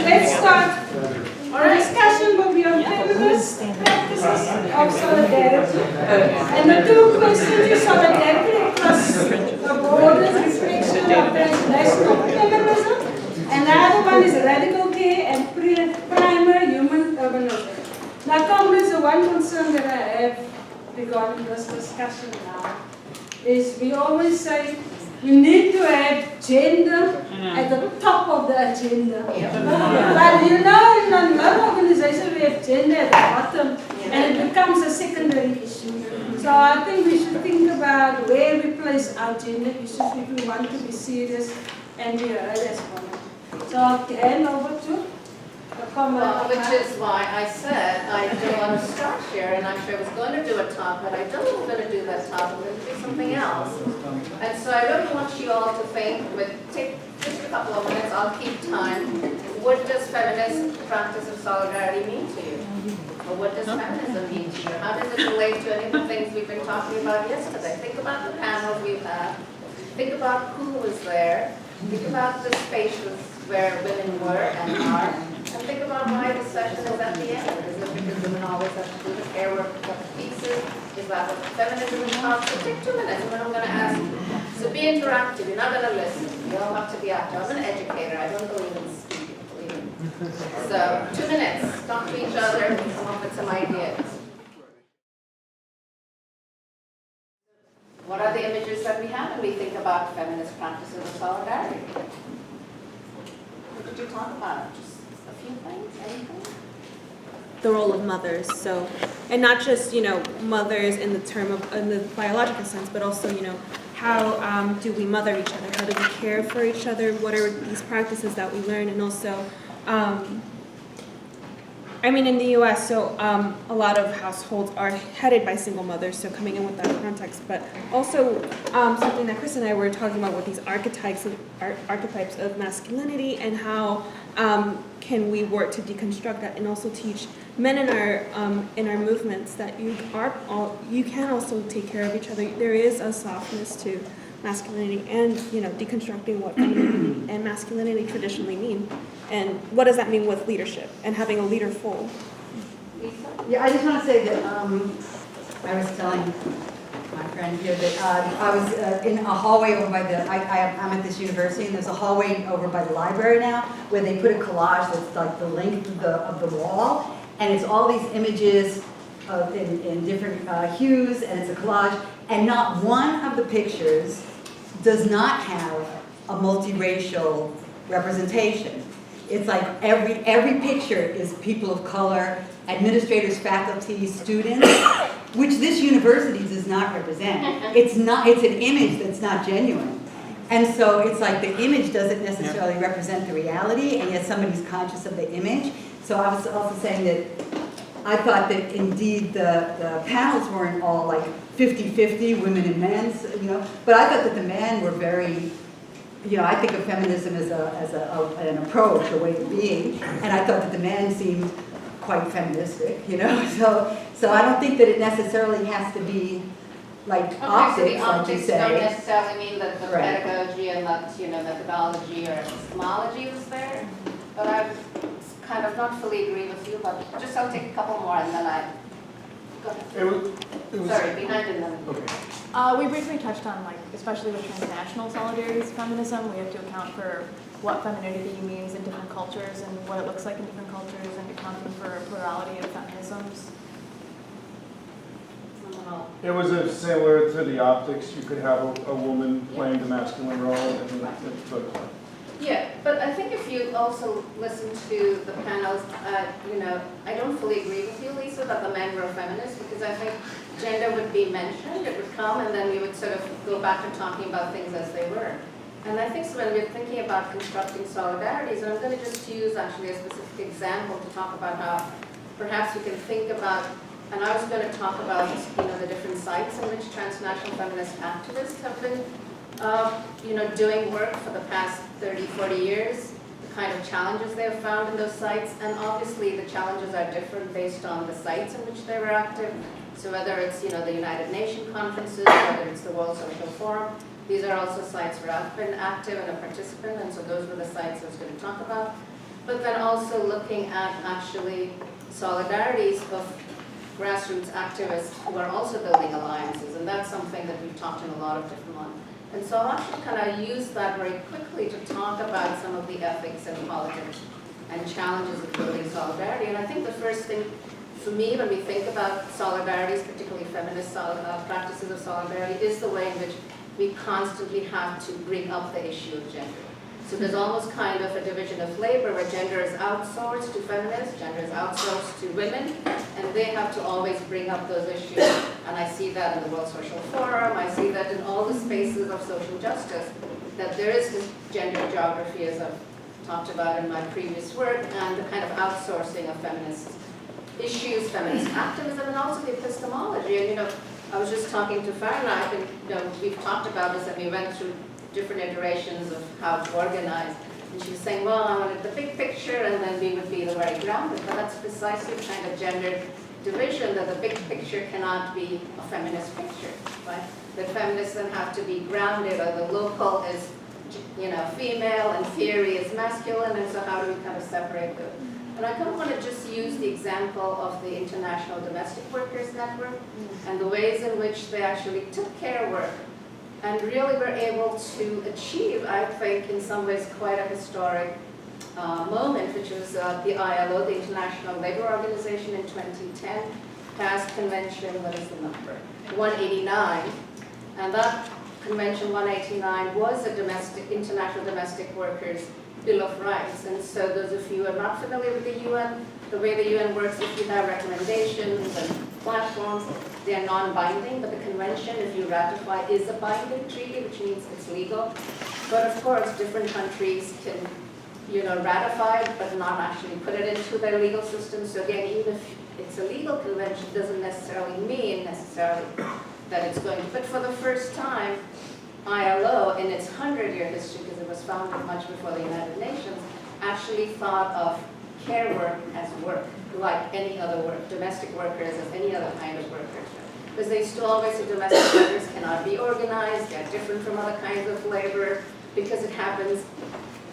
let's start. Our discussion will be on feminist practices of solidarity. And the two questions is solidarity plus the broader reflection of transnational feminism. And the other one is radical care and primer human urbanism. Now, comrades, the one concern that I have regarding this discussion now is we always say we need to have gender at the top of the agenda. But you know, in a lot of organizations we have gender at the bottom and it becomes a secondary issue. So I think we should think about where we place our gender issues if we want to be serious and be heard as one. So I'll hand over to the comment. Well, which is why I said I don't want to start here, and actually I was going to do a talk, but I don't think I'm going to do that talk. I'm going to do something else. And so I really want you all to think, take just a couple of minutes, I'll keep time. What does feminist practice of solidarity mean to you? Or what does feminism mean to you? How does it relate to any of the things we've been talking about yesterday? Think about the panels we've had. Think about who was there. Think about the spaces where women were and are. And think about why the session is at the end. Is it because women always have to do the care work of the pieces? Is that what feminism is about? So take 2 minutes and then I'm going to ask you. So be interactive. You're not going to listen. You all have to be active. I'm an educator. I don't believe in speaking. So 2 minutes. Talk to each other and come up with some ideas. What are the images that we have when we think about feminist practices of solidarity? What did you talk about? Just a few things? Anything? The role of mothers, so, and not just, mothers in the term of, in the biological sense, but also, how do we mother each other? How do we care for each other? What are these practices that we learn? And also, in the U.S., so a lot of households are headed by single mothers, so coming in with that context, but also something that Chris and I were talking about with these archetypes of masculinity and how can we work to deconstruct that and also teach men in our movements that you can also take care of each other. There is a softness to masculinity and deconstructing what femininity and masculinity traditionally mean, and what does that mean with leadership and having a leaderful. Yeah, I just want to say that I was telling my friend here that I was in a hallway over by the, I'm at this university, and there's a hallway over by the library now where they put a collage that's like the length of the wall, and it's all these images in different hues, and it's a collage, and not one of the pictures does not have a multiracial representation. It's like every picture is people of color, administrators, faculty, students, which this university does not represent. It's an image that's not genuine. And so it's like the image doesn't necessarily represent the reality, and yet somebody's conscious of the image. So I was also saying that I thought that indeed the panels weren't all like 50-50, women and men, but I thought that the men were very, I think of feminism as an approach, a way of being, and I thought that the men seemed quite feministic, so I don't think that it necessarily has to be like optics, so the optics like you don't say. necessarily mean that the Right. pedagogy and that methodology or epistemology was there, but I kind of not fully agree with you, but just I'll take a couple more and then go ahead. It was Sorry, behind and then. Okay. We briefly touched on, especially with transnational solidarities feminism, we have to account for what femininity means in different cultures and what it looks like in different cultures, and accounting for a plurality of feminisms. It was similar to the optics. You could have a woman playing the masculine role and Yeah, but I think if you also listen to the panels, I don't fully agree with you, Lisa, that the men were feminists, because I think gender would be mentioned, it would come, and then we would sort of go back to talking about things as they were. And I think so when we're thinking about constructing solidarities, and I'm going to just use actually a specific example to talk about how perhaps we can think about, and I was going to talk about the different sites in which transnational feminist activists have been doing work for the past 30, 40 years, the kind of challenges they have found in those sites, and obviously the challenges are different based on the sites in which they were active. So whether it's, the United Nations conferences, whether it's the World Social Forum, these are also sites where I've been active and a participant, and so those were the sites I was going to talk about. but then also looking at actually solidarities of grassroots activists who are also building alliances, and that's something that we've talked in a lot of different ones. And so I'll actually kind of use that very quickly to talk about some of the ethics and politics and challenges of building solidarity. And I think the first thing for me when we think about solidarities, particularly feminist practices of solidarity, is the way in which we constantly have to bring up the issue of gender. So there's almost kind of a division of labor where gender is outsourced to feminists, gender is outsourced to women, and they have to always bring up those issues. And I see that in the World Social Forum, I see that in all the spaces of social justice, that there is this gender geography, as I've talked about in my previous work, and the kind of outsourcing of feminist issues, feminist activism, and also the epistemology. And I was just talking to Farah, and we've talked about this, and we went through different iterations of how to organize. And she was saying, well, I wanted the big picture, and then we would be the very grounded. But that's precisely the kind of gender division, that the big picture cannot be a feminist picture, right? The feminists then have to be grounded, or the local is, female, and theory is masculine, and so how do we kind of separate those? And I kind of want to just use the example of the International Domestic Workers Network and the ways in which they actually took care work and really were able to achieve, I think, in some ways quite a historic moment, which was the ILO, the International Labour Organization, in 2010, passed Convention, what is the number? 189. And that Convention 189 was a international domestic workers' Bill of Rights. And so those of you who are not familiar with the UN, the way the UN works, if you have recommendations and platforms, they are non-binding, but the convention, if you ratify, is a binding treaty, which means it's legal. But of course, different countries can, ratify it, but not actually put it into their legal system. So again, even if it's a legal convention, doesn't necessarily mean that it's going to. But for the first time, ILO, in its 100-year history, because it was founded much before the United Nations, actually thought of care work as work, like any other work, domestic workers as any other kind of workers. Because they used to always say domestic workers cannot be organized, they're different from other kinds of labor, because it happens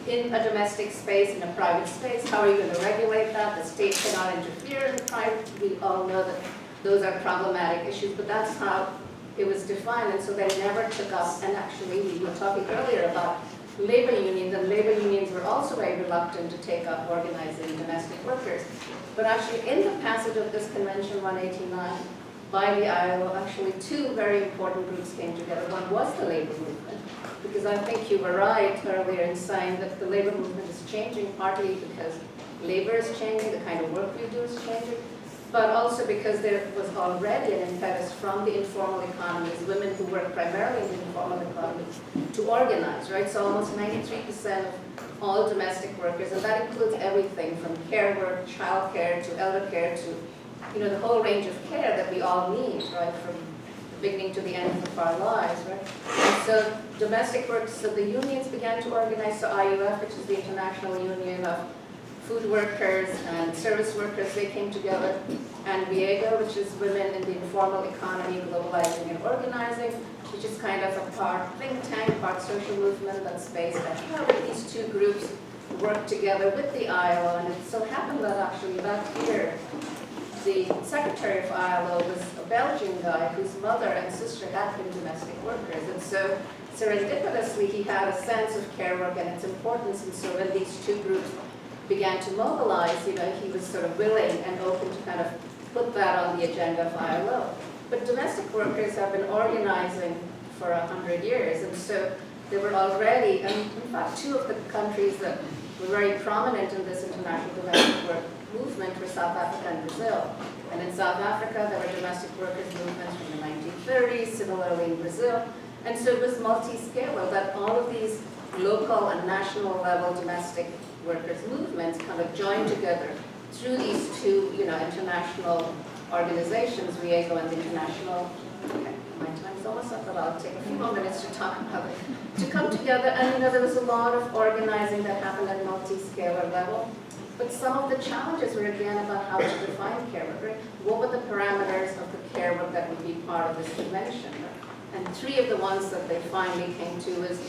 in a domestic space, in a private space. How are you going to regulate that? The state cannot interfere in the private. We all know that those are problematic issues, but that's how it was defined, and so they never took up, and actually we were talking earlier about labor unions, and labor unions were also very reluctant to take up organizing domestic workers. But actually in the passage of this Convention 189 by the ILO, actually two very important groups came together. One was the labor movement, because I think you were right earlier in saying that the labor movement is changing, partly because labor is changing, the kind of work we do is changing, but also because there was already an impetus from the informal economies, women who work primarily in the informal economies, to organize, right? So almost 93% of all domestic workers, and that includes everything from care work, child care, to elder care, to the whole range of care that we all need, right, from the beginning to the end of our lives, right? And so domestic work, so the unions began to organize, so IUF, which is the International Union of Food Workers and Service Workers, they came together, and WIEGO, which is Women in the Informal Economy, Globalizing and Organizing, which is kind of a part think tank, part social movement that's based on how these two groups work together with the ILO. And it so happened that actually that year, the secretary of ILO was a Belgian guy whose mother and sister had been domestic workers. And so serendipitously, he had a sense of care work and its importance. And so when these two groups began to mobilize, he was sort of willing and open to kind of put that on the agenda of ILO. But domestic workers have been organizing for 100 years, and so they were already, and in fact, two of the countries that were very prominent in this international domestic work movement were South Africa and Brazil. And in South Africa, there were domestic workers movements from the 1930s, similarly in Brazil. And so it was multi-scale, that all of these local and national level domestic workers movements kind of joined together through these two, international organizations, WIEGO and the International. Okay, my time's almost up, but I'll take a few more minutes to talk about it. To come together, and there was a lot of organizing that happened at multi-scalar level. But some of the challenges were again about how to define care work, right? What were the parameters of the care work that would be part of this convention? Right? And three of the ones that they finally came to is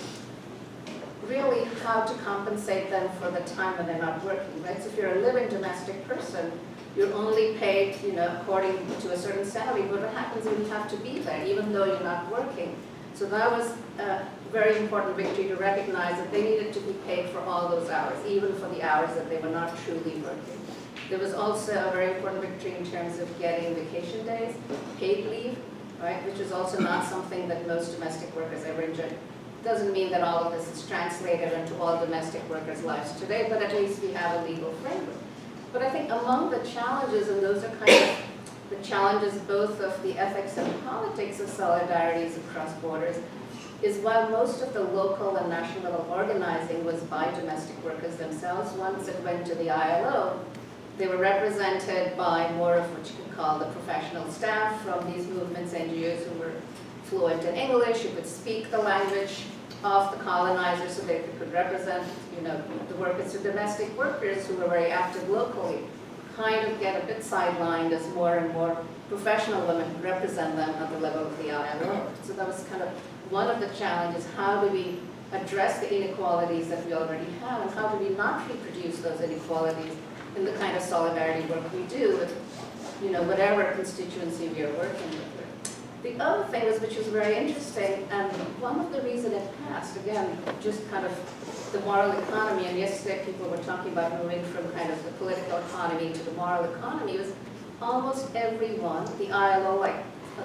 really how to compensate them for the time when they're not working, right? So if you're a living domestic person, you're only paid, according to a certain salary, but what happens when you have to be there, even though you're not working? So that was a very important victory to recognize that they needed to be paid for all those hours, even for the hours that they were not truly working. There was also a very important victory in terms of getting vacation days, paid leave, right, which is also not something that most domestic workers ever enjoyed. Doesn't mean that all of this is translated into all domestic workers' lives today, but at least we have a legal framework. But I think among the challenges, and those are kind of the challenges both of the ethics and politics of solidarities across borders, is while most of the local and national organizing was by domestic workers themselves, once it went to the ILO, they were represented by more of what you could call the professional staff from these movements, NGOs who were fluent in English, who could speak the language of the colonizers so they could represent, the workers. So domestic workers who were very active locally kind of get a bit sidelined as more and more professional women represent them at the level of the ILO. So that was kind of one of the challenges. How do we address the inequalities that we already have, and how do we not reproduce those inequalities in the kind of solidarity work we do with, whatever constituency we are working with. The other thing which was very interesting, and one of the reasons it passed, again, just kind of the moral economy, and yesterday people were talking about moving from kind of the political economy to the moral economy, was almost everyone, the ILO,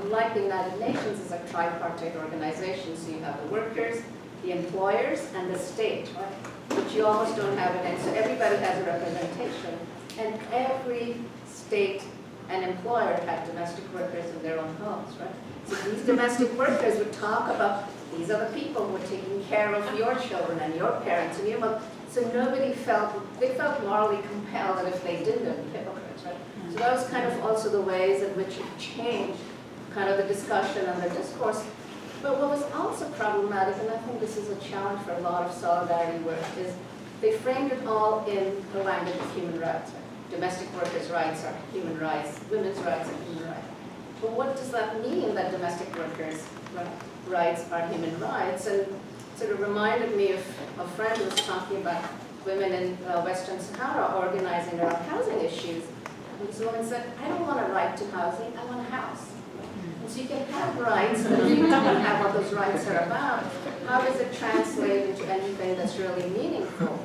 unlike the United Nations, is a tripartite organization. So you have the workers, the employers, and the state, right? But you almost don't have it, and so everybody has a representation. And every state and employer had domestic workers in their own homes, right? So these domestic workers would talk about, these are the people who are taking care of your children and your parents and your mom. So nobody felt morally compelled that if they didn't, they'd be hypocrites, right? So that was kind of also the ways in which it changed kind of the discussion and the discourse. But what was also problematic, and I think this is a challenge for a lot of solidarity work, is they framed it all in the language of human rights. Right? Domestic workers' rights are human rights, women's rights are human rights. But what does that mean that domestic workers' rights are human rights? And sort of reminded me of a friend who was talking about women in Western Sahara organizing around housing issues. And this woman said, I don't want a right to housing, I want a house. And so you can have rights, but if you don't have what those rights are about, how does it translate into anything that's really meaningful?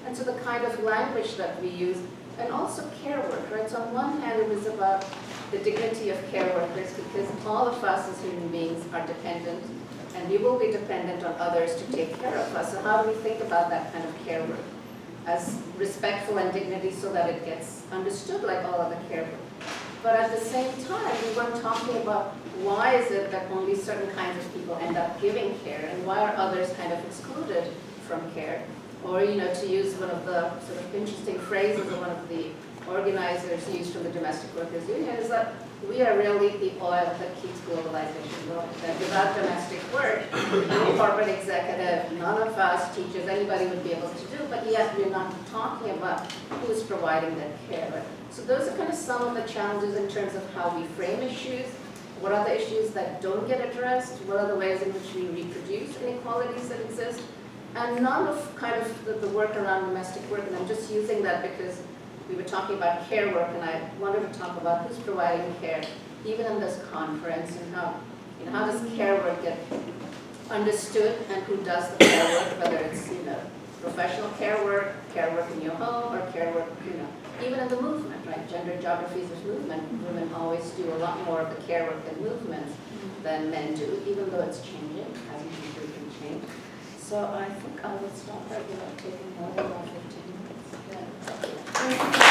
And so the kind of language that we use, and also care work, right? So on one hand, it was about the dignity of care workers, because all of us as human beings are dependent, and we will be dependent on others to take care of us. So how do we think about that kind of care work as respectful and dignity so that it gets understood like all other care work? But at the same time, we weren't talking about why is it that only certain kinds of people end up giving care, and why are others kind of excluded from care? Or, to use one of the sort of interesting phrases that one of the organizers used from the Domestic Workers Union is that we are really the oil that keeps globalization going. That without domestic work, no corporate executive, none of us, teachers, anybody would be able to do, but yet we're not talking about who is providing that care. Right? So those are kind of some of the challenges in terms of how we frame issues. What are the issues that don't get addressed? What are the ways in which we reproduce inequalities that exist? And none of kind of the work around domestic work, and I'm just using that because we were talking about care work, and I wanted to talk about who's providing care, even in this conference, and how does care work get understood, and who does the care work, whether it's professional care work in your home, or care work even in the movement, right? Gender geographies of movement, women always do a lot more of the care work in movements than men do, even though it's changing, hasn't completely changed. So I think I will stop there without taking more than about 15 minutes. Yeah.